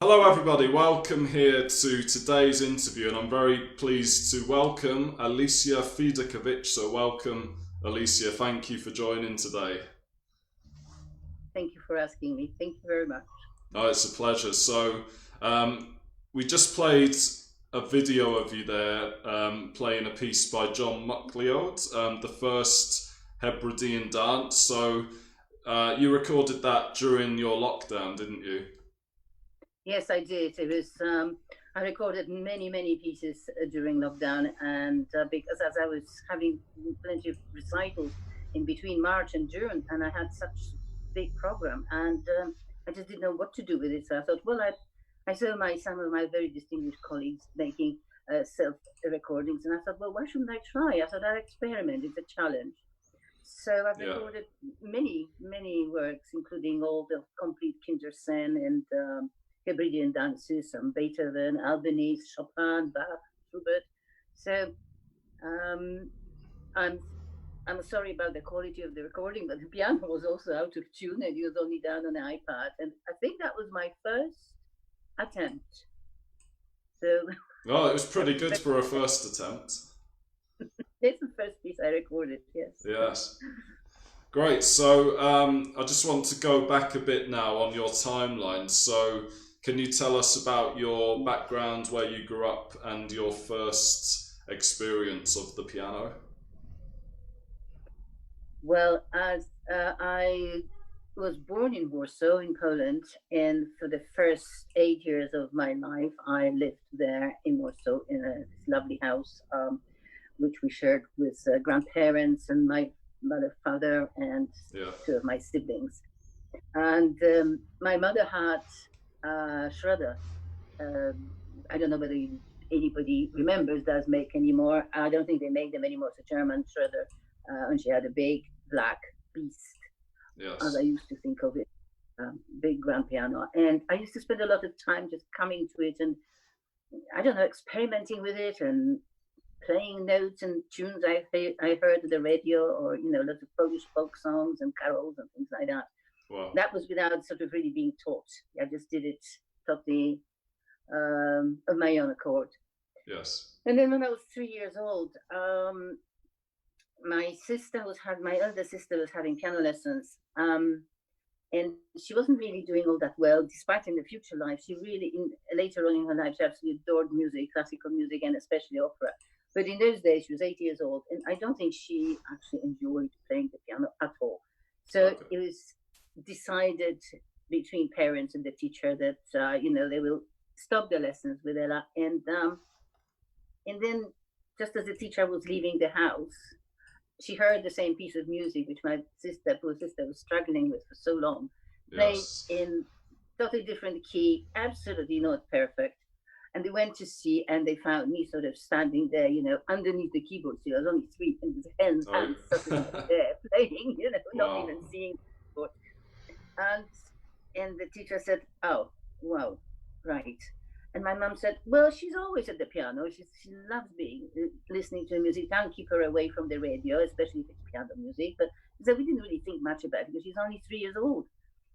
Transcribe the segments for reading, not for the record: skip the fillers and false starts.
Hello, everybody. Welcome here to today's interview, and I'm very pleased to welcome Alicja Fiderkiewicz. So, welcome, Alicja. Thank you for joining today. Thank you for asking me. Thank you very much. No, it's a pleasure. So, we just played a video of you there playing a piece by John Mucleod, the first Hebridean dance. So, you recorded that during your lockdown, didn't you? Yes, I did. I recorded many pieces during lockdown, and because as I was having plenty of recitals in between March and June, and I had such big program, and I just didn't know what to do with it. So I thought, well, I saw some of my very distinguished colleagues making self recordings, and I thought, well, why shouldn't I try? I thought I'll experiment. It's a challenge. So I've Yeah. recorded many works, including all the complete Kindersen and Hebridean dances, some Beethoven, Albanese, Chopin, Bach, Schubert. So um, I'm I'm sorry about the quality of the recording, but the piano was also out of tune and it was only done on an iPad. And I think that was my first attempt. So Oh, it was pretty good for a first attempt. it's the first piece I recorded, yes. Yes. Great. So I just want to go back a bit now on your timeline. So can you tell us about your background, where you grew up, and your first experience of the piano? Well, as I was born in Warsaw in Poland, and for the first 8 years of my life, I lived there in Warsaw in a this lovely house, which we shared with grandparents and my mother, father, and Yeah. two of my siblings. And my mother had Schroeder. Um I don't know whether anybody remembers does make anymore. I don't think they make them anymore. It's a German Schroeder, and she had a big black beast, as I Yes. used to think of it, big grand piano. And I used to spend a lot of time just coming to it and I don't know, experimenting with it and playing notes and tunes I heard on the radio, or lots of Polish folk songs and carols and things like that. Wow. That was without sort of really being taught. I just did it totally of my own accord. Yes. And then when I was 3 years old, my elder sister was having piano lessons, and she wasn't really doing all that well, despite in the future life. She really, later on in her life, she absolutely adored music, classical music, and especially opera. But in those days, she was 8 years old, and I don't think she actually enjoyed playing the piano at all. So Okay. it was decided between parents and the teacher that they will stop the lessons with Ella, and then just as the teacher was leaving the house, she heard the same piece of music which my poor sister, was struggling with for so long, played Yes. in totally different key, absolutely not perfect. And they went to see, and they found me sort of standing there, underneath the keyboard. So I was only three, and with Oh. hands suddenly there playing, not Wow. even seeing the keyboard. And and the teacher said, "Oh, wow, right." And my mom said, "Well, she's always at the piano. She loves being listening to music. Don't keep her away from the radio, especially if it's piano music." But so we didn't really think much about it because she's only 3 years old.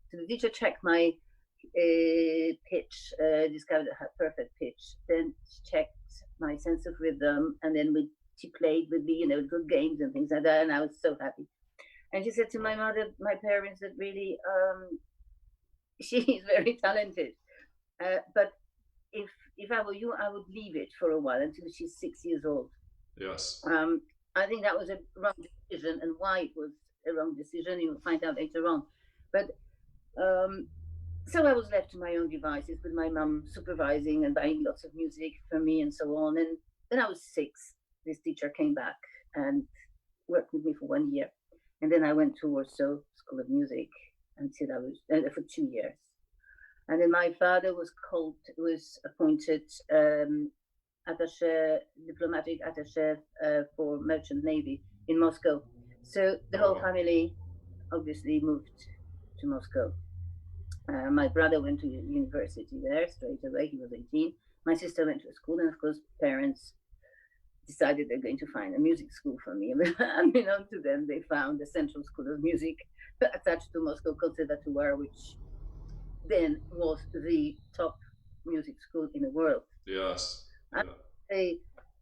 So the teacher checked my pitch, discovered her perfect pitch. Then she checked my sense of rhythm, and then she played with me, good games and things like that. And I was so happy. And she said to my Wow. mother, my parents, that really she is very talented. But if I were you, I would leave it for a while until she's 6 years old. Yes. Um, I think that was a wrong decision, and why it was a wrong decision, you'll find out later on. But um, so I was left to my own devices with my mum supervising and buying lots of music for me and so on. And then I was 6. This teacher came back and worked with me for 1 year. And then I went to Warsaw School of Music until I was for 2 years. And then my father was appointed attaché, diplomatic attaché for Merchant Navy in Moscow. So the Oh, whole wow. family obviously moved to Moscow. My brother went to university there straight away. He was 18. My sister went to school, and of course, parents decided they're going to find a music school for me. Unbeknown to them, they found the Central School of Music attached to Moscow Conservatoire, which then was the top. music school in the world. Yes. And Yeah.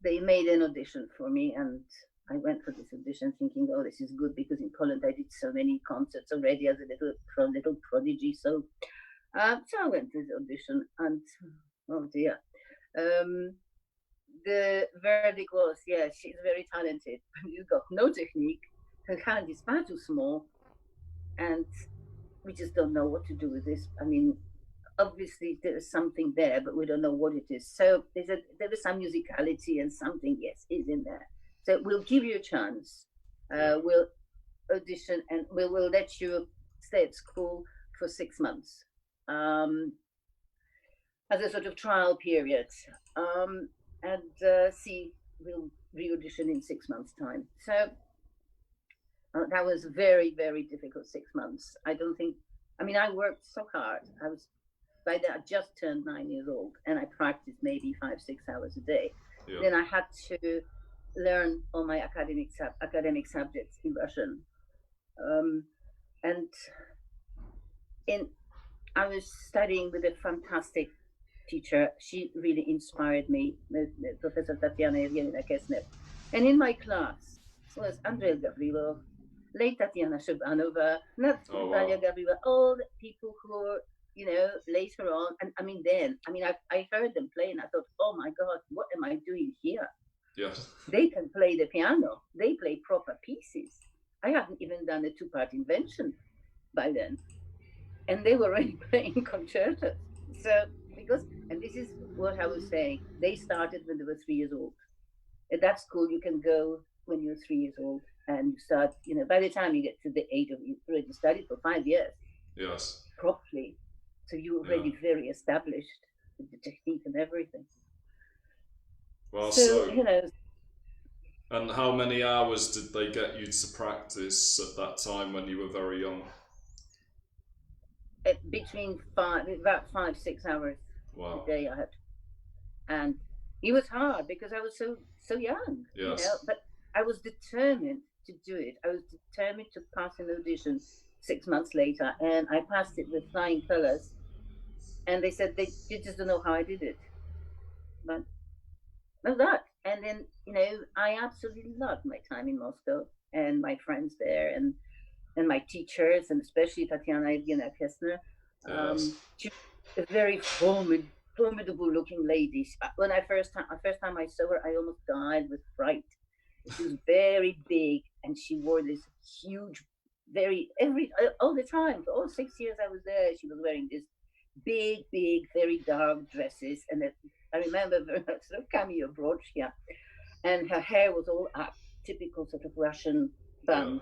they made an audition for me, and I went for this audition thinking, oh, this is good, because in Poland I did so many concerts already as a little prodigy. So I went to the audition, and oh dear. The verdict was, yeah, she's very talented, but she's got no technique. Her hand is far too small, and we just don't know what to do with this. I mean, obviously there is something there, but we don't know what it is. So there is some musicality and something, yes, is in there. So we'll give you a chance. We'll audition, and we'll let you stay at school for 6 months as a sort of trial period, and see, we'll re-audition in 6 months' time. So that was very, very difficult 6 months. I don't think, I mean, I worked so hard. By then I just turned 9 years old, and I practiced maybe 5-6 hours a day. Yeah. Then I had to learn all my academic subjects in Russian, and I was studying with a fantastic teacher. She really inspired me, Professor Tatiana Fiderkiewicz. And in my class was Andrei Gavrilov, late Tatiana Shabanova, Natalia Gavrilova, all the people who were, later on. And I heard them play, and I thought, oh my God, what am I doing here? Yes. They can play the piano. They play proper pieces. I hadn't even done a 2-part invention by then. And they were already playing concertos. So, and this is what I was saying, they started when they were 3 years old. At that school, you can go when you're 3 years old, and you start, by the time you get to the age of, you've already studied for 5 years. Yes. Properly. So you're already very established with the technique and everything. Well, so And how many hours did they get you to practice at that time when you were very young? Between about 5-6 hours a day I had. And it was hard because I was so young, yes. But I was determined to do it. I was determined to pass an audition 6 months later, and I passed it with flying colors. And they said they just don't know how I did it. But no, that. And then, I absolutely loved my time in Moscow and my friends there, and my teachers, and especially Tatiana Fiderkiewicz. She was a very formidable looking lady. When first time I saw her, I almost died with fright. She was very big, and she wore this huge, all the time, for all 6 years I was there, she was wearing this big, very dark dresses, and I remember sort of cameo brooch here, and her hair was all up, typical sort of Russian bun,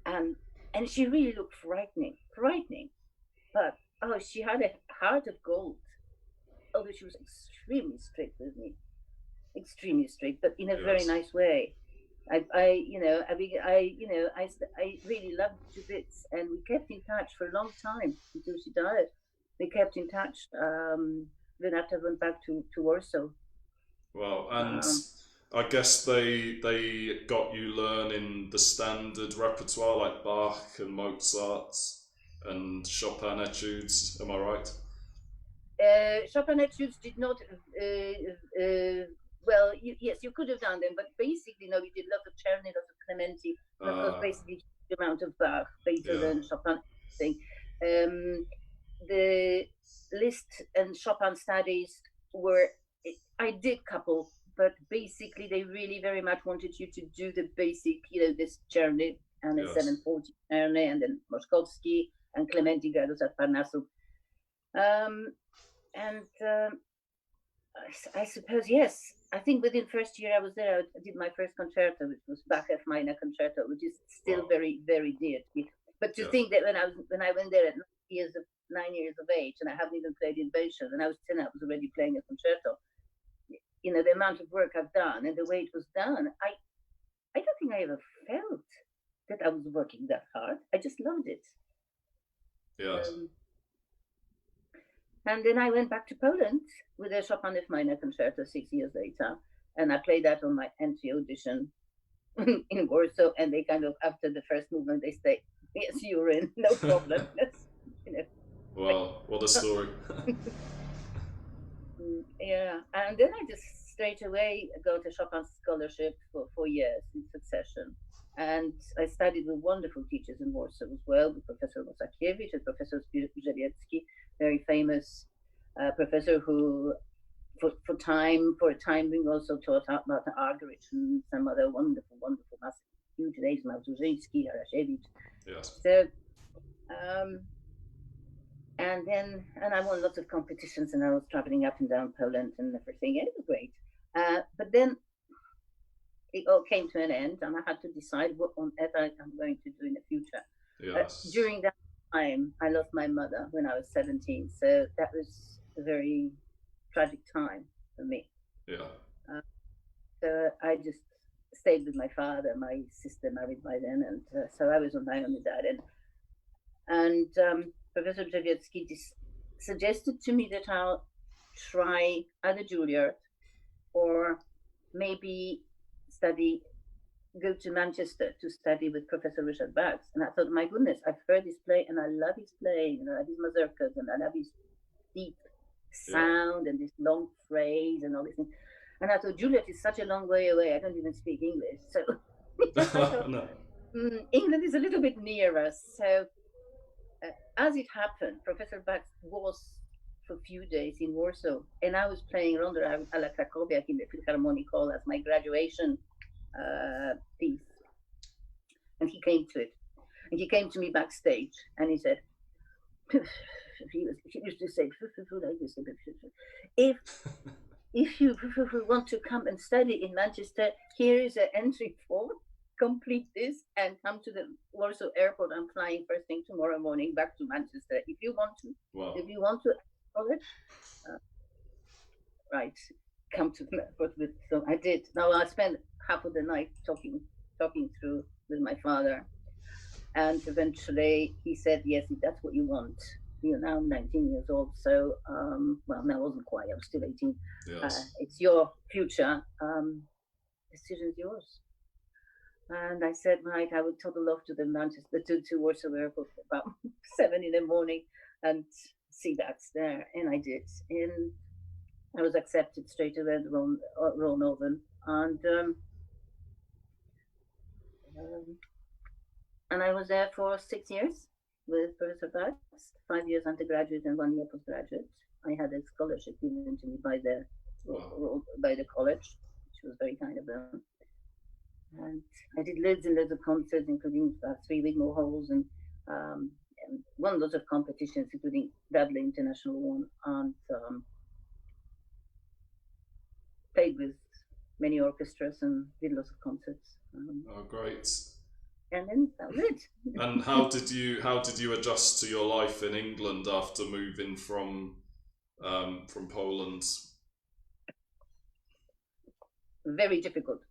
and she really looked frightening. But she had a heart of gold. Although she was extremely strict with me, but in a very nice way. I really loved her to bits, and we kept in touch for a long time until she died. We kept in touch then after I went back to Warsaw. Well, and I guess they got you learning the standard repertoire like Bach and Mozart and Chopin etudes. Am I right? Chopin etudes did not. Well, yes, you could have done them, but basically, no, we did lots of Czerny, lots of Clementi, of course, basically the amount of Bach, Beethoven, Chopin thing. The Liszt and Chopin studies I did couple, but basically they really very much wanted you to do the basic, this Czerny and the 740 Czerny, and then Moszkowski and Clementi Gados at Parnasu. I suppose, yes. I think within first year I was there, I did my first concerto, which was Bach F minor concerto, which is still very, very dear to me. But to think that when I went there at 9 years of age, and I haven't even played Invention, and I was 10, I was already playing a concerto. The amount of work I've done and the way it was done, I don't think I ever felt that I was working that hard. I just loved it. Yes. And then I went back to Poland with a Chopin F minor concerto 6 years later, and I played that on my entry audition in Warsaw. And they kind of, after the first movement, they say, "Yes, you're in, no problem." Wow, what a story. Yeah, and then I just straight away got a Chopin scholarship for 4 years in succession. And I studied with wonderful teachers in Warsaw as well, with Professor Mosakiewicz and Professor Zbierzycki, very famous professor who, for a time, we also taught about the Argerich and some other wonderful, massive, huge names, Małżużyński, Harasiewicz. Yes. So, and I won lots of competitions, and I was traveling up and down Poland and everything, and it was great. But then it all came to an end, and I had to decide what on earth I'm going to do in the future. Yes. During that time, I lost my mother when I was 17, so that was a very tragic time for me. Yeah. So I just stayed with my father. My sister married by then, and so I was on my own with that. And Professor Brzeziecki suggested to me that I'll try either Juilliard or maybe go to Manchester to study with Professor Richard Bax. And I thought, my goodness, I've heard his play and I love his playing, and I love his mazurkas, and I love his deep sound and this long phrase and all this thing. And I thought, Juilliard is such a long way away. I don't even speak English. So No. England is a little bit near us. So as it happened, Professor Bax was for a few days in Warsaw, and I was playing Ronda alla Krakowiak in the Philharmonic Hall as my graduation piece. And he came to it. And he came to me backstage and he said, he used to say, if you want to come and study in Manchester, here is an entry form. Complete this and come to the Warsaw airport. I'm flying first thing tomorrow morning back to Manchester. If you want to, if you want to college, right, come to the airport with. So I did. Now I spent half of the night talking through with my father, and eventually he said, "Yes, if that's what you want." You know, now I'm 19 years old, so well, no, I wasn't quite. I was still 18. Yes. It's your future. Decision's yours. And I said, right, I would toddle off to the Manchester to Warsaw Airport about 7 in the morning and see that's there. And I did. And I was accepted straight away at Royal Northern. And I was there for 6 years with Professor Bax, 5 years undergraduate and 1 year postgraduate. I had a scholarship given to me by the college, which was very kind of them. And I did loads and loads of concerts, including 3 Wigmore halls, and won lots of competitions, including Dublin International one, and played with many orchestras and did lots of concerts. Oh, great! And then that was it. And how did you adjust to your life in England after moving from Poland? Very difficult.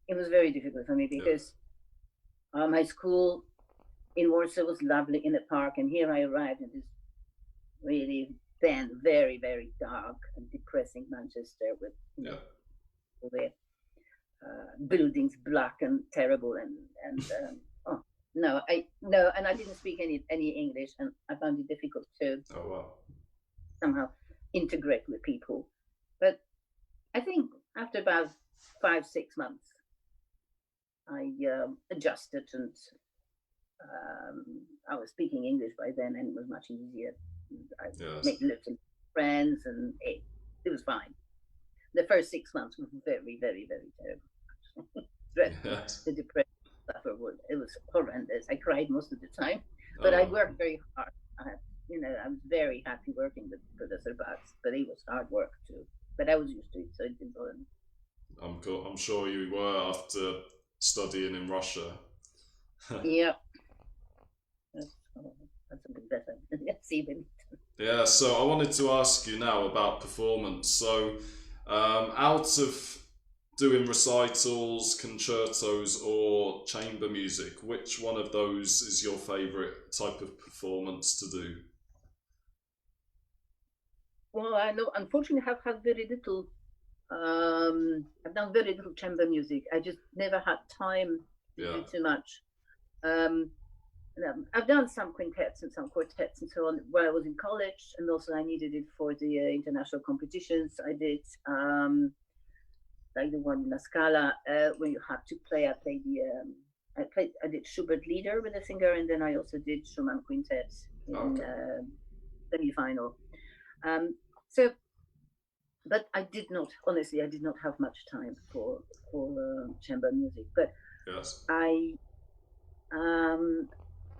It was very difficult for me because my school in Warsaw was lovely in the park, and here I arrived in this really then very, very dark and depressing Manchester with the buildings black and terrible and and I didn't speak any English, and I found it difficult to somehow integrate with people. But I think after about 5-6 months, I adjusted, and I was speaking English by then, and it was much easier. I made lots of friends, and it was fine. The first 6 months were very, very, very terrible. Dreadful. Yes. The depression, it was horrendous. I cried most of the time, but I worked very hard. I was very happy working with Professor Bax, but it was hard work too. But I was used to it, so it didn't bother me. I'm sure you were after studying in Russia. Yeah. That's a bit better. Let's see them. Yeah, so I wanted to ask you now about performance. So, out of doing recitals, concertos, or chamber music, which one of those is your favourite type of performance to do? Well, I know, unfortunately, I've had very little. I've done very little chamber music. I just never had time to do too much. I've done some quintets and some quartets and so on while I was in college, and also I needed it for the international competitions. I did like the one in La Scala when you have to play. I did Schubert Lieder with a singer, and then I also did Schumann Quintet in semi-final. So, but I did not, honestly, I did not have much time for chamber music. But yes.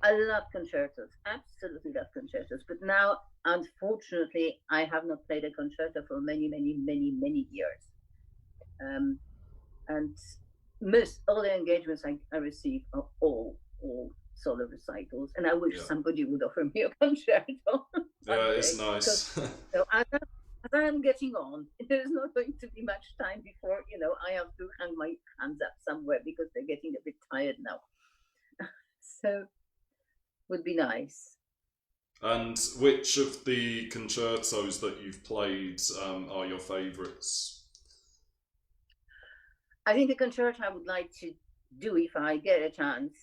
I love concertos, absolutely love concertos. But now, unfortunately, I have not played a concerto for many, many, many, many years. And most all the engagements I receive are all solo recitals, and I wish somebody would offer me a concerto. Yeah, it's nice. So as I'm getting on, there's not going to be much time before I have to hang my hands up somewhere because they're getting a bit tired now. So would be nice. And which of the concertos that you've played are your favourites? I think the concerto I would like to do if I get a chance,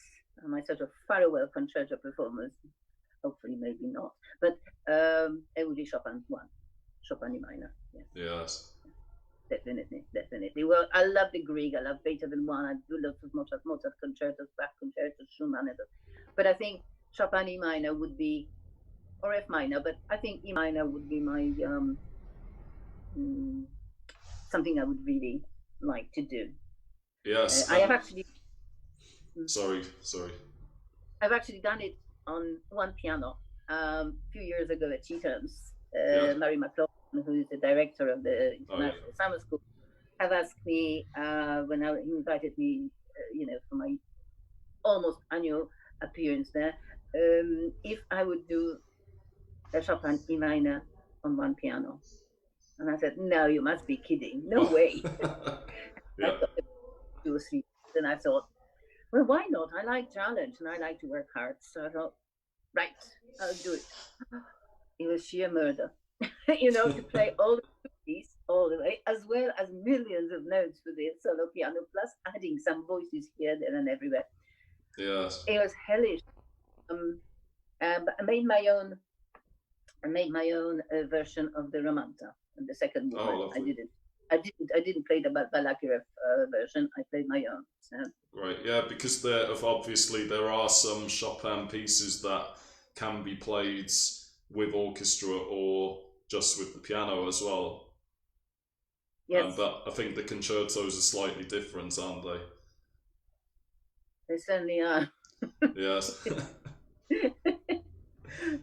my sort of farewell concerto performance, hopefully maybe not, but it would be Chopin's one, Chopin E minor. Yes. Definitely. Well, I love the Grieg, I love Beethoven one, I do love Mozart concertos, Bach concertos, Schumann, but I think Chopin E minor would be, or F minor, but I think E minor would be my something I would really like to do. Yes. I have actually. Sorry. I've actually done it on one piano a few years ago at Chetham's. Mary McLaughlin, who is the director of the International Summer School, have asked me when he invited me, for my almost annual appearance there, if I would do a Chopin E minor on one piano. And I said, no, you must be kidding. No way. I thought 2 or 3. Then I thought, well, why not? I like challenge and I like to work hard. So I thought, right, I'll do it. It was sheer murder, to play all the piece all the way, as well as millions of notes for the solo piano, plus adding some voices here, there, and everywhere. Yes. It was hellish. But I made my own. Version of the Romanta, and the second movement. I didn't play the Balakirev version. I played my own. So. Right, yeah, because there are some Chopin pieces that can be played with orchestra or just with the piano as well. Yes. But I think the concertos are slightly different, aren't they? They certainly are. Yes.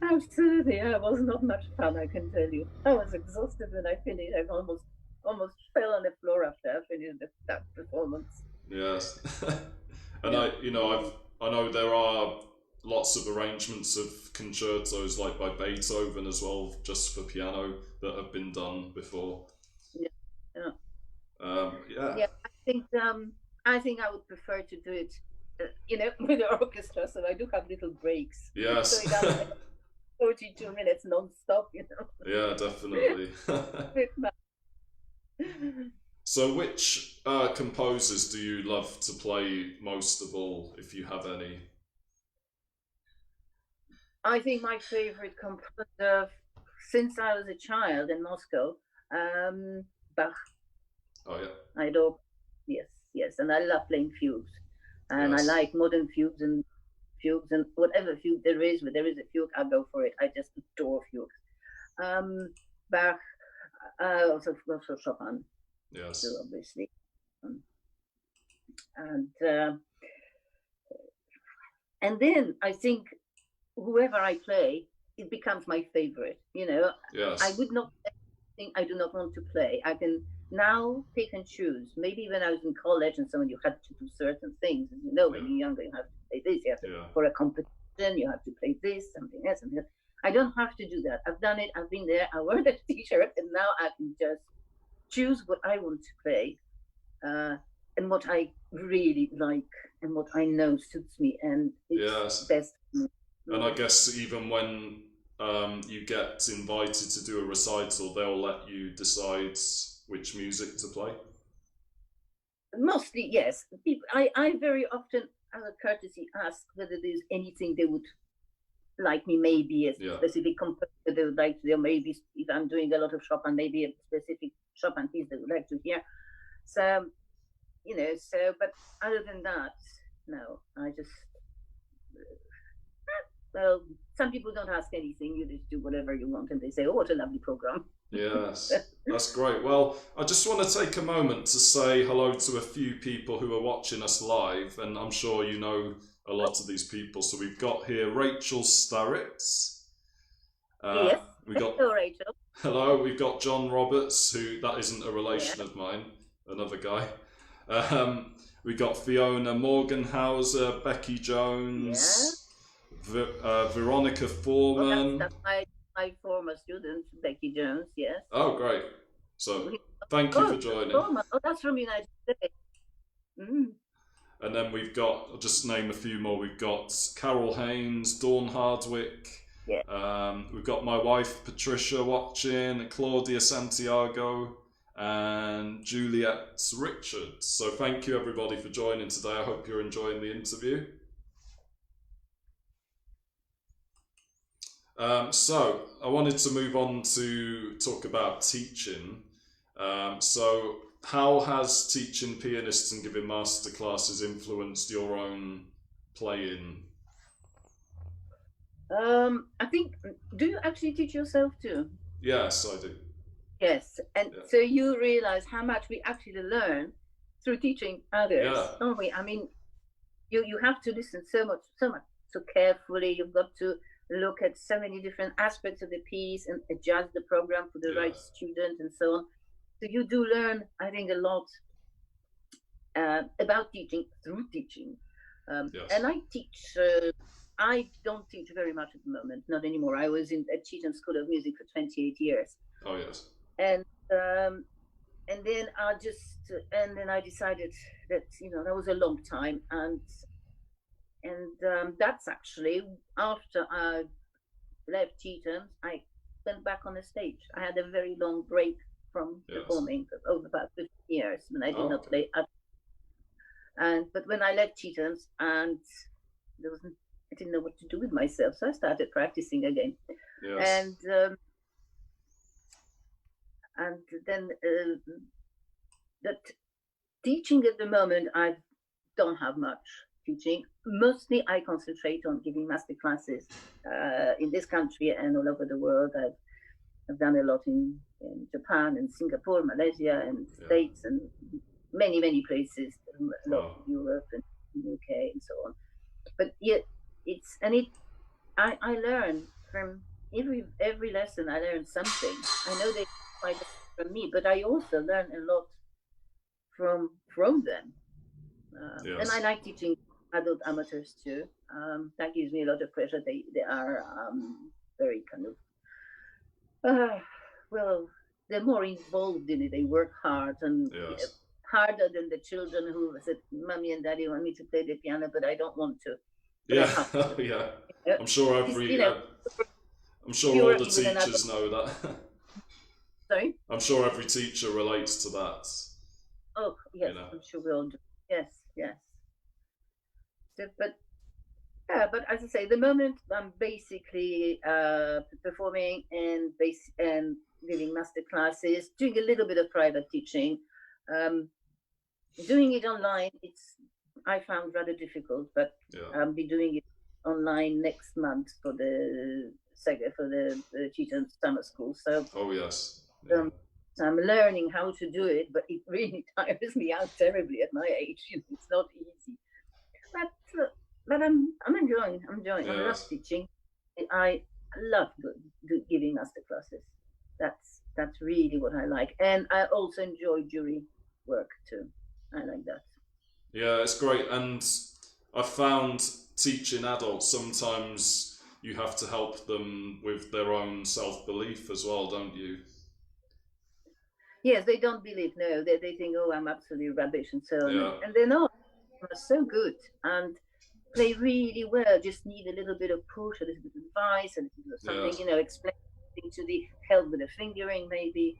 Absolutely, yeah, it was not much fun, I can tell you. I was exhausted when I finished. I almost fell on the floor after I finished that performance. Yes. And I know there are lots of arrangements of concertos like by Beethoven as well, just for piano, that have been done before. Yeah. Yeah. I think I would prefer to do it with the orchestra, so I do have little breaks. Yes. So it doesn't 42 minutes non-stop, Yeah, definitely. So which composers do you love to play most of all, if you have any? I think my favorite composer since I was a child in Moscow, Bach. Oh, yeah. I adore, yes, and I love playing fugues. And I like modern fugues and whatever fugue there is, where there is a fugue, I'll go for it. I just adore fugues. Bach, also Chopin. Yes. So obviously. And then I think whoever I play, it becomes my favorite. Yes. I would not think I do not want to play. I can now pick and choose. Maybe when I was in college and so on, you had to do certain things. When you're younger, you have to play this. You have to, for a competition, you have to play this, something else. I don't have to do that. I've done it. I've been there. I wore the T-shirt, and now I can just choose what I want to play, and what I really like, and what I know suits me, and it's best for me. And I guess even when you get invited to do a recital, they'll let you decide which music to play? Mostly, yes. I very often as a courtesy, ask whether there's anything they would like me, maybe a specific composer they would like to, or maybe if I'm doing a lot of Chopin, maybe a specific Chopin piece they would like to hear. So, you know, but other than that, no, I just, well, some people don't ask anything, you just do whatever you want, and they say, oh, what a lovely program. Yes, that's great. Well, I just want to take a moment to say hello to a few people who are watching us live, and I'm sure you know a lot of these people. So we've got here Rachel Starritz. Yes, hello, Rachel. Hello, we've got John Roberts, who, that isn't a relation of mine, another guy. We got Fiona Morgenhauser, Becky Jones, Veronica Foreman. Well, that's my former student, Becky Jones, yes. Oh, great. So, thank you for joining. Oh, that's from United States. And then we've got, I'll just name a few more. We've got Carol Haynes, Dawn Hardwick. Yeah. We've got my wife, Patricia, watching, Claudia Santiago, and Juliet Richards. So thank you, everybody, for joining today. I hope you're enjoying the interview. So I wanted to move on to talk about teaching. So how has teaching pianists and giving masterclasses influenced your own playing? I think, do you actually teach yourself too? Yes, I do. Yes, and so you realize how much we actually learn through teaching others, don't we? I mean, you have to listen so carefully. You've got to look at so many different aspects of the piece and adjust the program for the right student and so on. So you do learn, I think, a lot about teaching through teaching. And I teach, I don't teach very much at the moment, not anymore. I was at Cheetham School of Music for 28 years. Oh, yes. And then I decided that, you know, that was a long time. And that's actually, after I left Cheetham, I went back on the stage. I had a very long break from performing for over about 15 years when I did not play. But when I left Cheetham, and I didn't know what to do with myself, so I started practicing again. Yes. And then that teaching at the moment, I don't have much teaching. Mostly I concentrate on giving master classes in this country and all over the world. I've done a lot in Japan and Singapore, Malaysia and States and many places, a lot in Europe and UK and so on. But yet I learn from every lesson. I learn something. I know they quite from me, but I also learn a lot from them. And I like teaching adult amateurs too. That gives me a lot of pleasure. They are very kind of well, they're more involved in it. They work hard and harder than the children who said, "Mommy and Daddy want me to play the piano, but I don't want to." I'm sure I'm sure all the teachers know that. Sorry? I'm sure every teacher relates to that. Oh, yes, I'm sure we all do. Yes. So, but as I say, the moment I'm basically performing and giving master classes, doing a little bit of private teaching, doing it online, I found rather difficult, but I'll be doing it online next month for the Cheetham Summer School. So so I'm learning how to do it, but it really tires me out terribly at my age. It's not easy. But I'm enjoying. I love teaching. I love giving master classes. That's really what I like, and I also enjoy jury work too. I like that. Yeah, it's great, and I found teaching adults, sometimes you have to help them with their own self-belief as well, don't you? Yes, they don't believe. No, they think, oh, I'm absolutely rubbish, and so on. And they're not. They're so good and play really well. Just need a little bit of push, a little bit of advice, a little bit of something, explain something to the help with the fingering, maybe.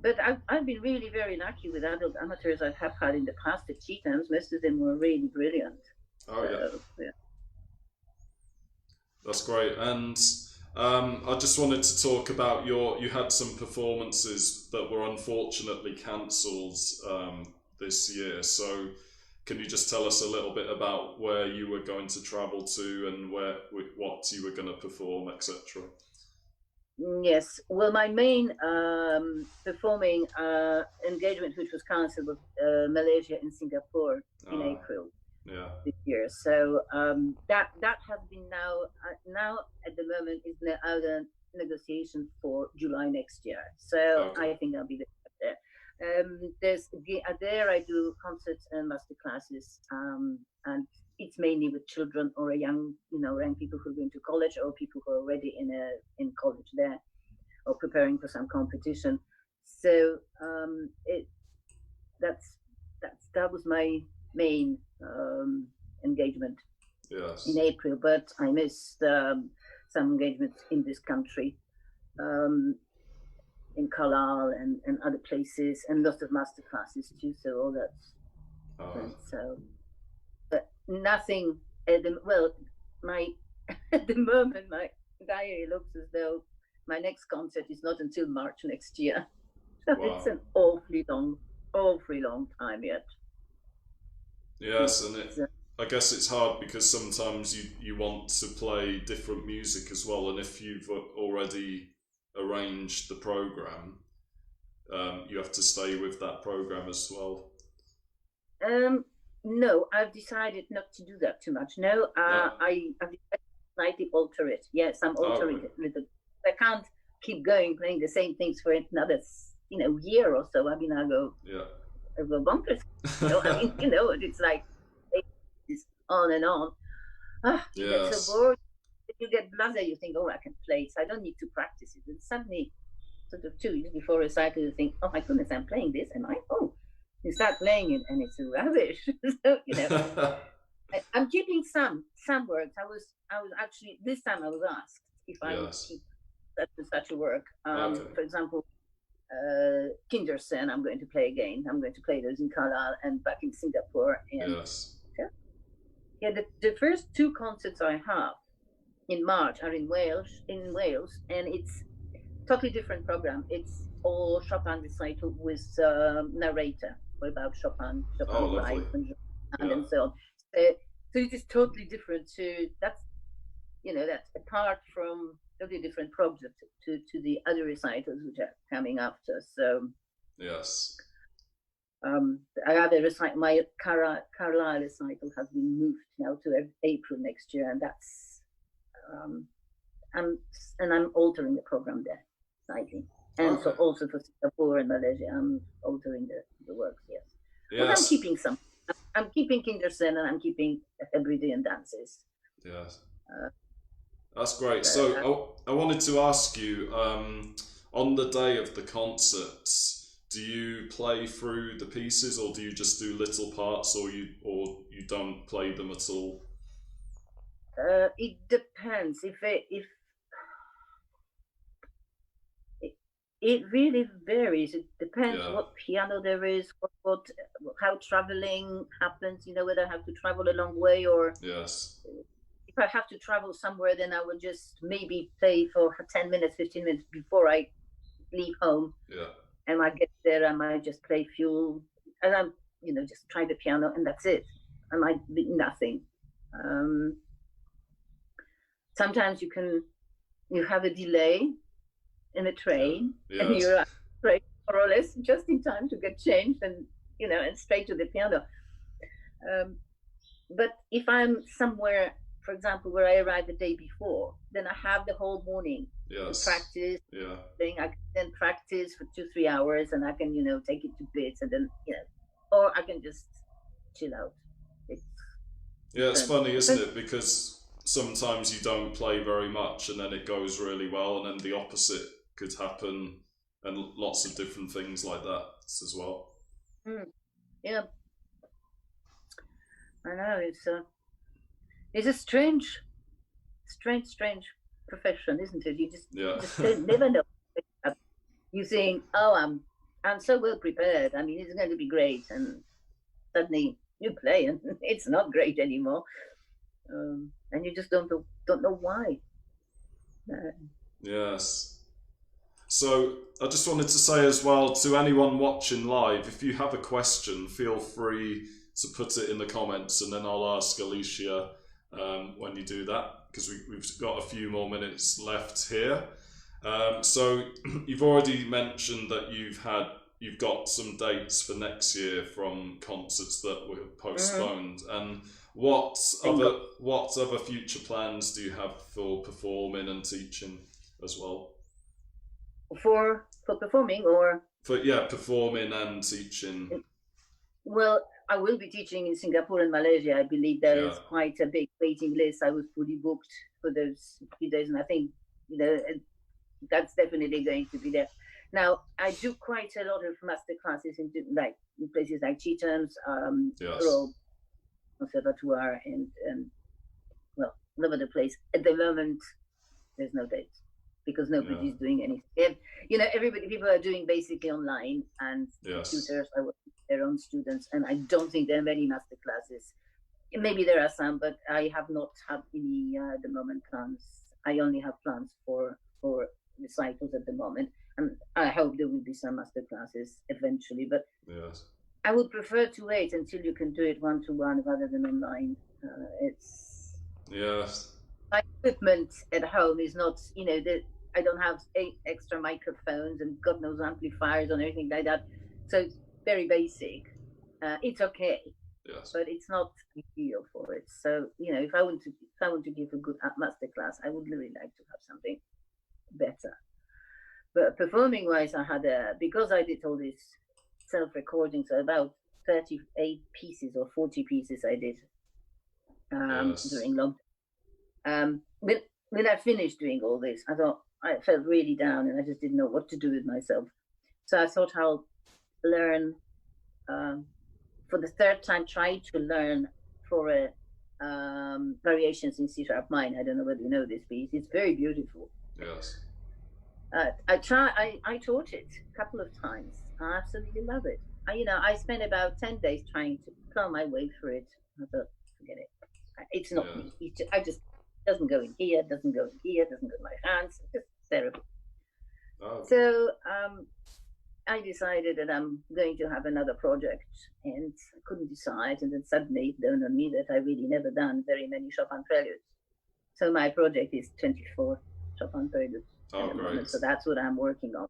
but I've been really very lucky with adult amateurs I have had in the past at Cheethams. Most of them were really brilliant. Oh yeah, So, yeah. that's great. And I just wanted to talk about you had some performances that were unfortunately cancelled this year. So can you just tell us a little bit about where you were going to travel to and what you were going to perform, etc.? Yes. Well, my main performing engagement, which was cancelled, was Malaysia and Singapore in April Yeah. this year. So that has been now at the moment is under negotiation for July next year. So Okay. I think I'll be there. There I do concerts and masterclasses, and it's mainly with children or young people who are going to college or people who are already in college there or preparing for some competition. So that was my main engagement in April, but I missed some engagements in this country, in Carlisle and other places, and lots of master classes too. So all that's so, but nothing at the moment my diary looks as though my next concert is not until March next year. So it's an awfully long time yet. Yes, and I guess it's hard because sometimes you want to play different music as well, and if you've already arranged the program, you have to stay with that program as well. No, I've decided not to do that too much. No, I've decided to slightly alter it. Yes, I'm altering it a little. I can't keep going playing the same things for another year or so. I mean, I go bonkers. I mean, it's like it's on and on. You get so bored. You get blasé. You think, oh, I can play it. So I don't need to practice it. And suddenly, sort of 2 weeks before a recital, you think, oh my goodness, I'm playing this. Am I? Oh, you start playing it, and it's rubbish. So I'm keeping some works. I was actually this time I was asked if I would keep such a work. For example, Kindersen, I'm going to play again. I'm going to play those in Carlisle and back in Singapore. And the first 2 concerts I have in March are in Wales, and it's totally different program. It's all Chopin recital with narrator about Chopin's life and so on. So it is totally different. That's apart from totally different project to the other recitals which are coming after. So I rather recite my Carlisle recital has been moved now to April next year, and that's I'm altering the program there slightly. And so also for Singapore and Malaysia, I'm altering the works. Yes. But I'm keeping some. I'm keeping Kindersen and I'm keeping Hebridean dances. Yes. That's great. So I wanted to ask you, on the day of the concerts, do you play through the pieces, or do you just do little parts, or you don't play them at all? It depends. It really varies. It depends what piano there is, how traveling happens. Whether I have to travel a long way or if I have to travel somewhere, then I would just maybe play for 10 minutes, 15 minutes before I leave home. And I get there, I might just play Fuel, and I'm just try the piano, and that's it. I might be nothing. Sometimes you have a delay in the train, and you're more or less just in time to get changed and and straight to the piano. But if I'm somewhere, for example, where I arrive the day before, then I have the whole morning to practice. I can then practice for 2-3 hours, and I can take it to bits, and then or I can just chill out. It's funny, isn't it? Because sometimes you don't play very much, and then it goes really well, and then the opposite could happen, and lots of different things like that as well. Yeah, I know it's a strange profession, isn't it? You just never know. You think, oh, I'm so well prepared. I mean, it's going to be great. And suddenly you play and it's not great anymore. And you just don't know why. Yes. So I just wanted to say as well to anyone watching live, if you have a question, feel free to put it in the comments, and then I'll ask Alicia when you do that, because we've got a few more minutes left here. So you've already mentioned that you've got some dates for next year from concerts that were postponed, and what other future plans do you have for performing and teaching as well? For performing or performing and teaching. Well, I will be teaching in Singapore and Malaysia. I believe there is quite a big waiting list. I was fully booked for those few days, and I think that's definitely going to be there. Now, I do quite a lot of master classes in places like Chetham's, Royal Conservatoire, and well, all over the place. At the moment, there's no dates because nobody's doing anything. People are doing basically online, and tutors are working with their own students, and I don't think there are many master classes. Maybe there are some, but I have not had any at the moment plans. I only have plans for recitals at the moment, and I hope there will be some master classes eventually. But I would prefer to wait until you can do it one-to-one rather than online. My equipment at home is not, I don't have extra microphones and God knows amplifiers or anything like that. So it's very basic. It's okay, but it's not ideal for it. So if I want to give a good master class, I would really like to have something better. But performing wise, I had because I did all this self-recording, so about 38 pieces or 40 pieces I did during lockdown. When I finished doing all this, I felt really down and I just didn't know what to do with myself. So I thought I'll learn for the third time, try to learn for variations in C sharp minor. I don't know whether you know this piece. It's very beautiful. Yes. I taught it a couple of times. I absolutely love it. I spent about 10 days trying to plow my way through it. I thought, forget it. It's not me. It doesn't go in here, doesn't go in here, doesn't go in my hands. It's just terrible. So I decided that I'm going to have another project, and I couldn't decide. And then suddenly it dawned on me that I really never done very many Chopin preludes. So my project is 24 Chopin preludes. Great. So that's what I'm working on.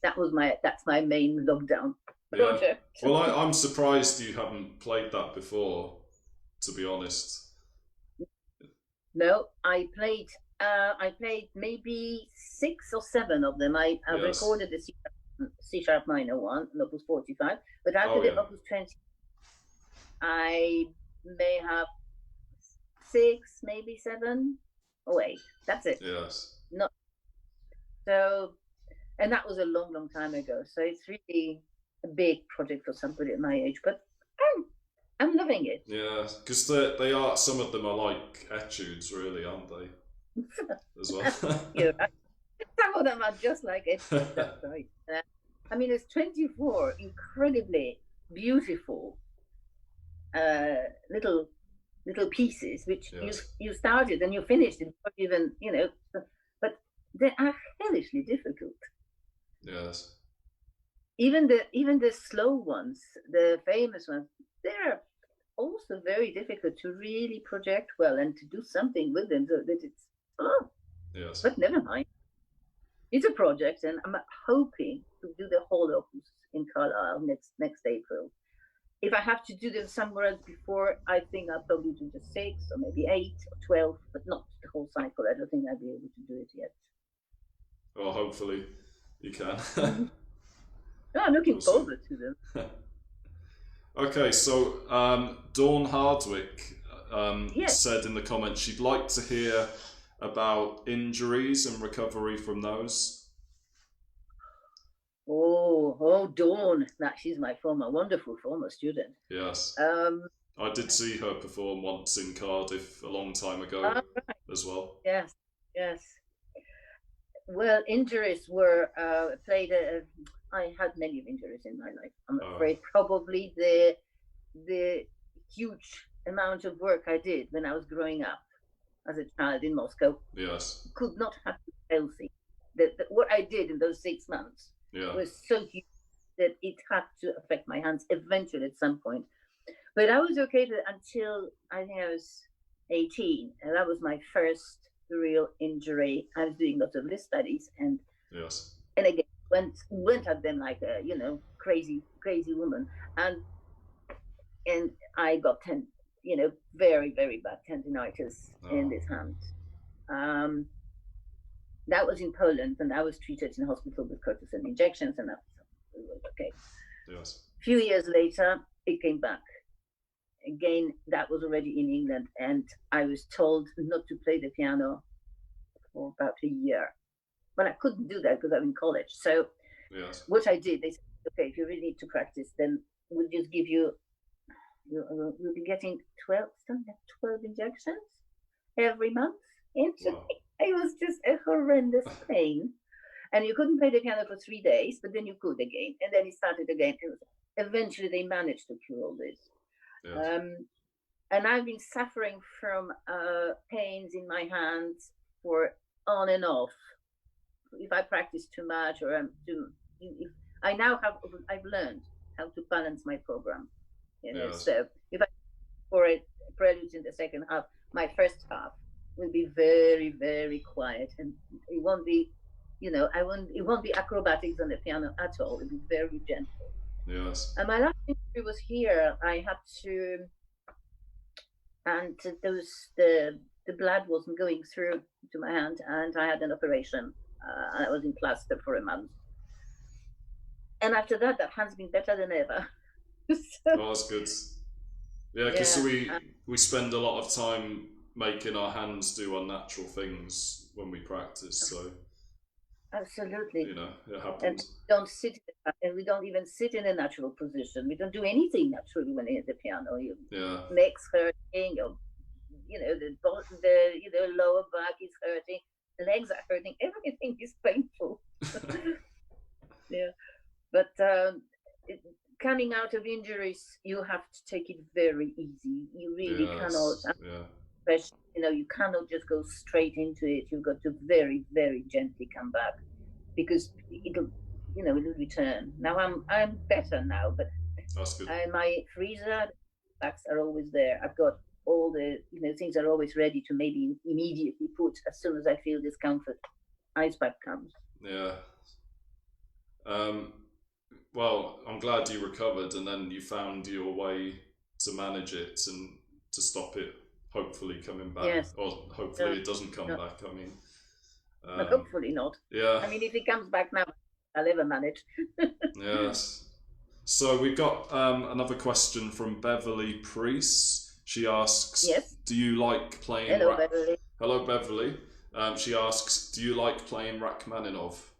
That's my main lockdown project. Well, I'm surprised you haven't played that before, to be honest. No, I played maybe 6 or 7 of them. I recorded the C sharp minor one, Opus 45, but after the Opus 20, I may have 6, maybe 7 or 8. That's it. Yes. Not so, and that was a long, long time ago. So it's really a big project for somebody at my age, but I'm loving it. Yeah, because they are, some of them are like etudes, really, aren't they? As well. Yeah, some of them are just like etudes. That's right. I mean, it's 24 incredibly beautiful little pieces, which you started and you finished it, even but they are hellishly difficult. Yes. Even the slow ones, the famous ones, they're also very difficult to really project well and to do something with them so that it's Yes. But never mind. It's a project, and I'm hoping to do the whole opus in Carlisle next April. If I have to do them somewhere else before, I think I'll probably do just 6 or maybe 8 or 12, but not the whole cycle. I don't think I'll be able to do it yet. Well, hopefully you can. No, I'm looking forward to them. Okay, so Dawn Hardwick said in the comments she'd like to hear about injuries and recovery from those. Oh, Dawn! She's my wonderful former student. Yes. I did see her perform once in Cardiff a long time ago as well. Yes. Well, injuries were played I had many injuries in my life. I'm Oh, afraid probably the huge amount of work I did when I was growing up as a child in Moscow yes, could not have been healthy. What I did in those 6 months yeah, was so huge that it had to affect my hands eventually at some point. But I was okay with it until I think I was 18, and that was my first real injury. I was doing lots of list studies, yes, and again went at them like a crazy woman, and I got very very bad tendinitis in oh, this hand. Um, that was in Poland, and I was treated in hospital with cortisone injections, and that was okay. yes, A few years later, it came back again. That was already in England, and I was told not to play the piano for about a year. But I couldn't do that because I'm in college. So yes, what I did, they said, okay, if you really need to practice, then we'll just give you, you'll be getting 12 injections every month into wow, me. It was just a horrendous pain. And you couldn't play the piano for 3 days, but then you could again. And then it started again. Eventually, they managed to cure all this. yes, Um, and I've been suffering from pains in my hands for on and off. If I practice too much or I'm too, if I now have, I've learned how to balance my program. yes, So if I for a preludes in the second half, my first half will be very very quiet, and it won't be, I won't. It won't be acrobatics on the piano at all. It'll be very gentle. yes, And my last injury was here. I had to, and those the blood wasn't going through to my hand, and I had an operation. I was in plaster for a month, and after that, that hand's been better than ever. So oh, that's good. Yeah, because yeah, we spend a lot of time making our hands do unnatural things when we practice, so absolutely. it And happens. don't sit, and we don't even sit in a natural position. We don't do anything naturally when you're at the piano. Your Yeah, neck's hurting, the lower back is hurting, legs are hurting, everything is painful. Yeah, but it, coming out of injuries, you have to take it very easy. You really cannot, yes, yeah, you cannot just go straight into it. You've got to very, very gently come back because it'll return. Now I'm better now, but that's good. my freezer backs are always there. I've got all the things are always ready to maybe immediately put as soon as I feel discomfort. Ice pack comes. Yeah. Um, well, I'm glad you recovered and then you found your way to manage it and to stop it hopefully coming back, Yes. or hopefully it doesn't come No, back. I mean, no, um, hopefully not. yeah, I mean, if it comes back now, I'll ever manage. yes. So we've got another question from Beverly Priest. She asks, Yes. "Do you like playing Hello, Rach?" Beverly. Hello, Beverly. She asks, "Do you like playing Rachmaninoff?"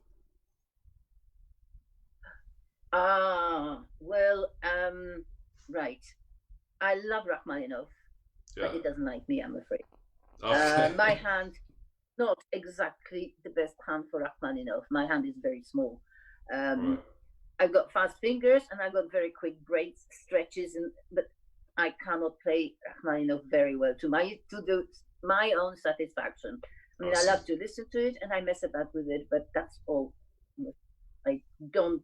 Well, right. I love Rachmaninoff, Yeah. but he doesn't like me, I'm afraid. Okay. My hand, not exactly the best hand for Rachmaninoff. My hand is very small. Right. I've got fast fingers and I've got very quick breaks, stretches, but I cannot play Rachmaninoff very well to my own satisfaction. I mean, I love to listen to it and I mess about with it, but that's all. I don't.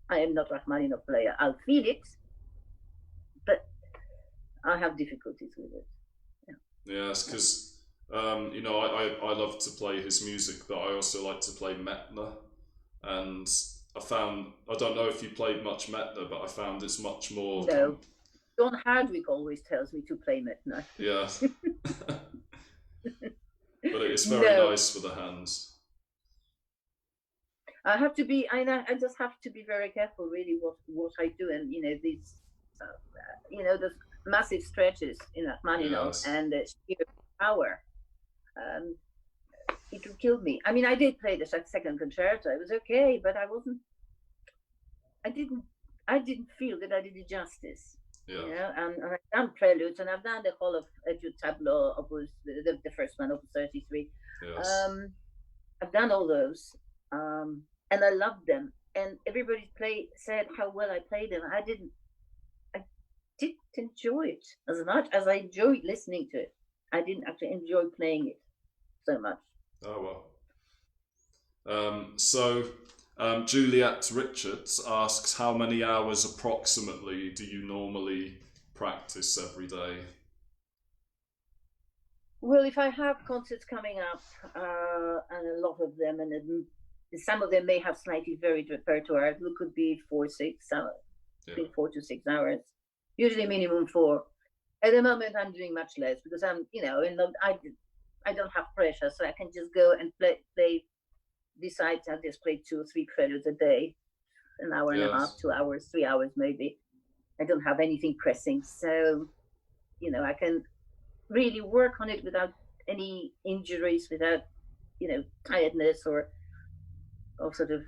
I am not Rachmaninoff player. I'll feel it, but I have difficulties with it. Yeah, it's because I love to play his music, but I also like to play Metna, and I don't know if you played much Metna, but I found it's much more. No, Don Hardwick always tells me to play Metna. Yeah, but it's very No, nice for the hands. I have to be. I just have to be very careful, really, what I do, and these, those massive stretches in Rachmaninoff Yes, and the sheer power. Um, it would kill me. I mean, I did play the second concerto. It was okay, but I wasn't. I didn't feel that I did it justice. yeah, And I've done preludes and I've done the whole of Etude Tableau, opus the first one, opus 33. yes, I've done all those, and I love them. and everybody said how well I played them. I didn't enjoy it as much as I enjoyed listening to it. I didn't actually enjoy playing it so much. Oh well. Juliet Richards asks, how many hours approximately do you normally practice every day? Well, if I have concerts coming up, and a lot of them, and some of them may have slightly varied repertoire, it could be 4-6 hours, between 4 to 6 hours, usually minimum 4. At the moment, I'm doing much less because I'm, I don't have pressure, so I can just go and play. Besides, I just play 2 or 3 preludes a day, an hour and a half, 2 hours, 3 hours maybe. I don't have anything pressing, so I can really work on it without any injuries, without tiredness or sort of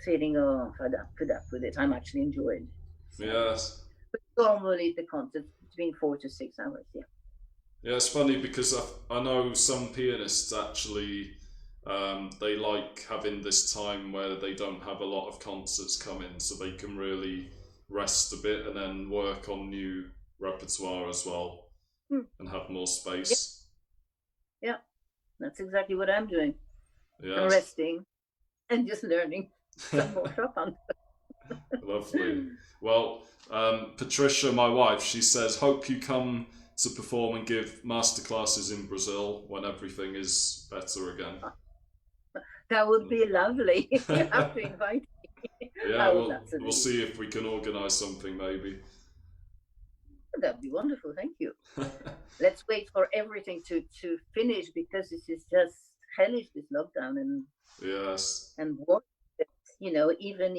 feeling fed up with it. I'm actually enjoying it. So, yes. But normally the concert between 4 to 6 hours. Yeah. Yeah, it's funny because I know some pianists actually they like having this time where they don't have a lot of concerts come in, so they can really rest a bit and then work on new repertoire as well. And have more space. Yeah, that's exactly what I'm doing. Yes. I'm resting and just learning some more Chopin. Lovely. Well, Patricia, my wife, she says, hope you come to perform and give masterclasses in Brazil when everything is better again. That would be lovely. You have to invite me. Yeah, we'll see if we can organise something maybe. That'd be wonderful, thank you. Let's wait for everything to finish, because this is just hellish, this lockdown, and yes, and what, even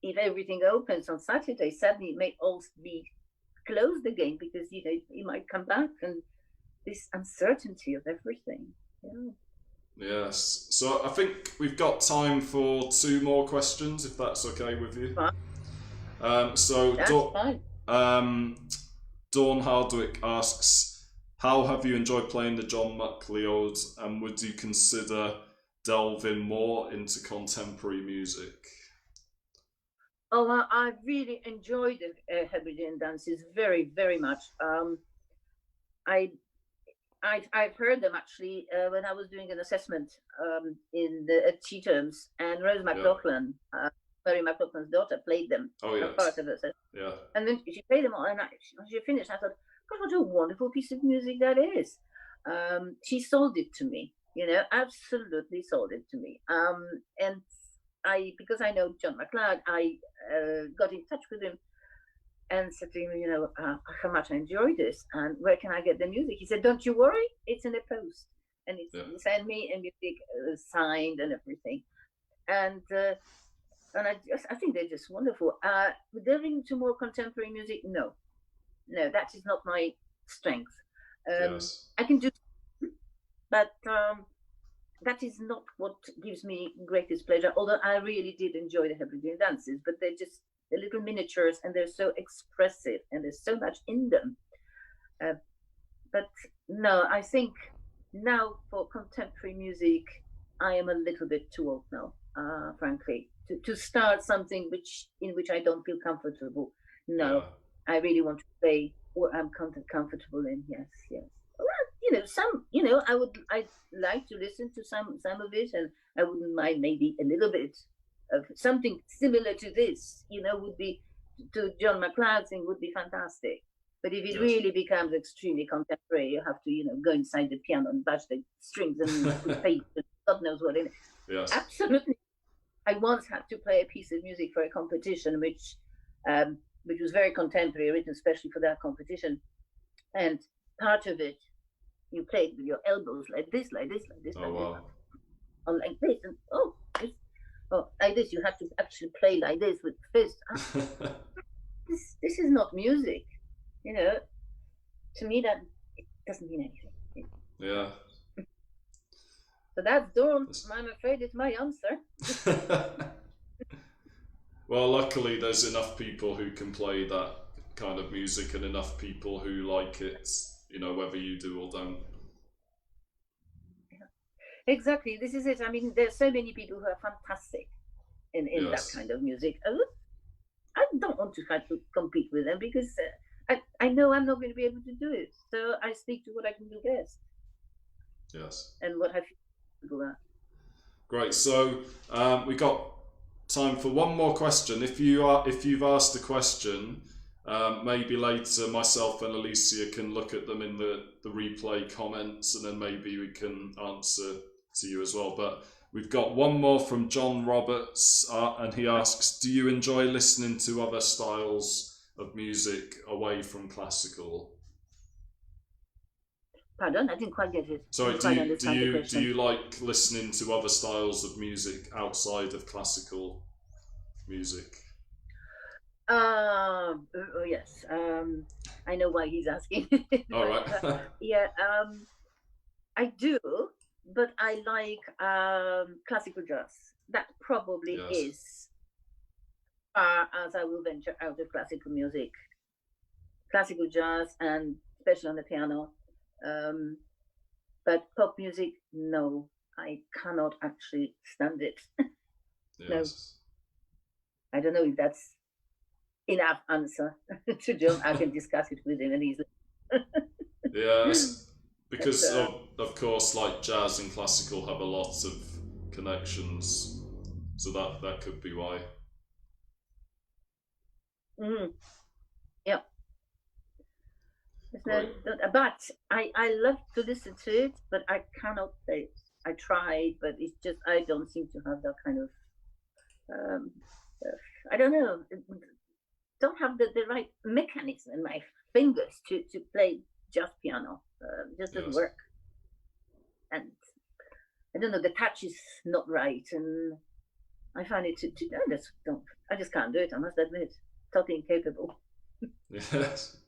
if everything opens on Saturday, suddenly it may all be closed again, because it might come back, and this uncertainty of everything. Yeah. Yes. So I think we've got time for 2 more questions, if that's okay with you. Fine. That's fine. Dawn Hardwick asks, how have you enjoyed playing the John Muckleod, and would you consider delving more into contemporary music? Oh, I really enjoyed the Hebridean dances very, very much. I've heard them actually when I was doing an assessment at Cheatham's, and Rose McLaughlin, Mary McLaughlin's daughter, played them. Oh, yes. Part of it. Yeah. And then she played them all, and when she finished, I thought, God, what a wonderful piece of music that is. She sold it to me, absolutely sold it to me. And because I know John McLeod, I got in touch with him and said to him, how much I enjoy this, and where can I get the music? He said, don't you worry, it's in the post. And he sent me a music signed and everything. And I think they're just wonderful. Delving into more contemporary music, no, that is not my strength. Yes. I can do, but that is not what gives me greatest pleasure. Although I really did enjoy the Hebridean dances, but they're little miniatures, and they're so expressive, and there's so much in them. But no, I think now for contemporary music, I am a little bit too old now, frankly, to start something in which I don't feel comfortable. No, I really want to play what I'm comfortable in. Yes. Well, I'd like to listen to some of it, and I wouldn't mind maybe a little bit of something similar to this, would be, to John McLeod thing would be fantastic. But if it really becomes extremely contemporary, you have to, go inside the piano and bash the strings and put paint and God knows what in it. Yes. Absolutely. I once had to play a piece of music for a competition, which was very contemporary, written especially for that competition. And part of it, you played with your elbows like this, like this, like this, like wow. This, like this, and like this. You have to actually play like this with fists. This is not music, To me, that it doesn't mean anything. Yeah. So that's Dawn. I'm afraid it's my answer. Well, luckily there's enough people who can play that kind of music, and enough people who like it, whether you do or don't. Yeah. Exactly, this is it. I mean, there's so many people who are fantastic, in that Yes. kind of music. I don't want to try to compete with them because I know I'm not going to be able to do it. So I stick to what I can do best Yes. and what I feel good at. Great. So we got time for one more question. If you've asked a question, maybe later myself and Alicia can look at them in the replay comments, and then maybe we can answer to you as well. But we've got one more from John Roberts, and he asks, do you enjoy listening to other styles of music away from classical? Pardon, I didn't quite get it. Sorry, do you like listening to other styles of music outside of classical music? Yes. I know why he's asking. All right. Yeah. I do, but I like classical jazz. That probably is far as I will venture out of classical music. Classical jazz, and especially on the piano. But pop music, no, I cannot actually stand it. No, I don't know if that's enough answer to John. I can discuss it with him and easily. Yes, because of course, like jazz and classical have a lot of connections, so that could be why. Yeah. But I love to listen to it, but I cannot play it. I tried, but it's just I don't seem to have that kind of I don't know, don't have the right mechanism in my fingers to play just piano. Just doesn't work, and I don't know, the touch is not right, and I find it I just can't do it. I must admit, totally incapable. Yes.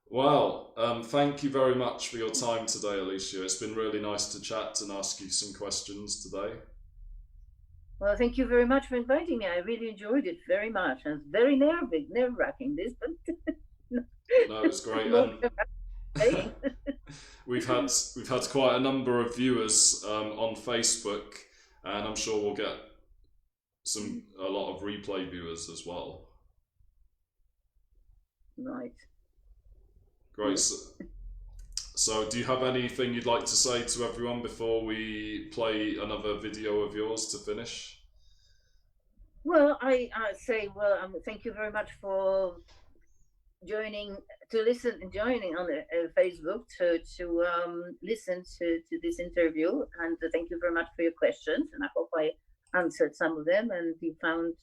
Well, thank you very much for your time today, Alicia. It's been really nice to chat and ask you some questions today. Well, thank you very much for inviting me. I really enjoyed it very much. And it's very nerve-wracking, this, but no, it's great. And we've had quite a number of viewers on Facebook, and I'm sure we'll get a lot of replay viewers as well. Right. Great. So do you have anything you'd like to say to everyone before we play another video of yours to finish? Well, I say, thank you very much for joining on Facebook to listen to this interview, and thank you very much for your questions, and I hope I answered some of them and you found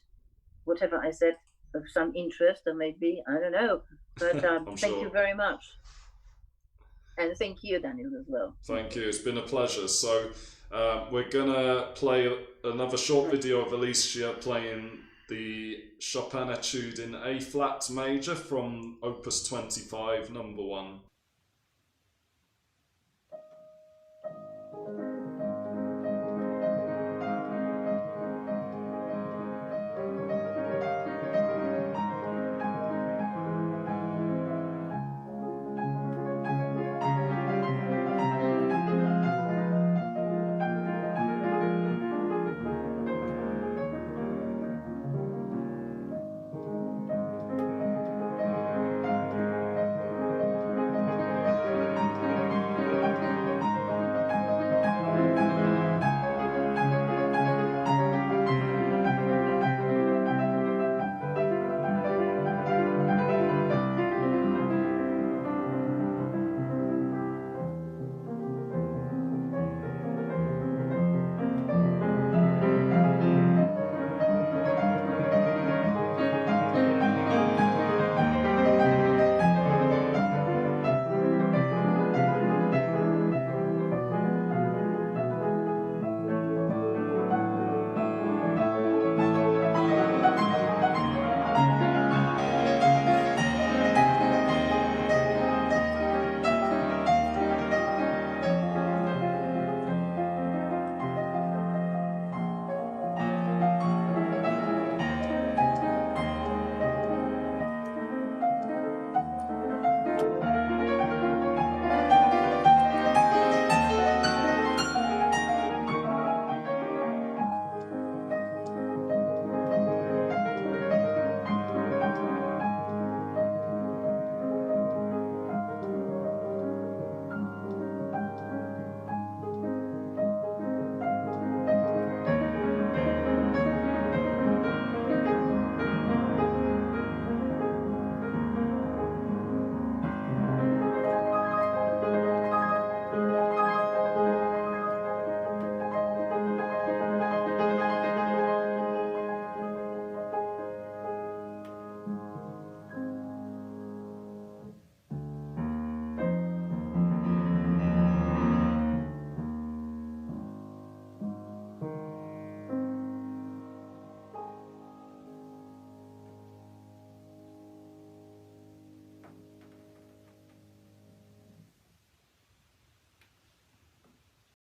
whatever I said of some interest, or maybe, I don't know, but thank you very much. And thank you, Daniel, as well. Thank you. It's been a pleasure. So we're going to play another short video of Alicia playing the Chopin Etude in A-flat major from Opus 25, number 1.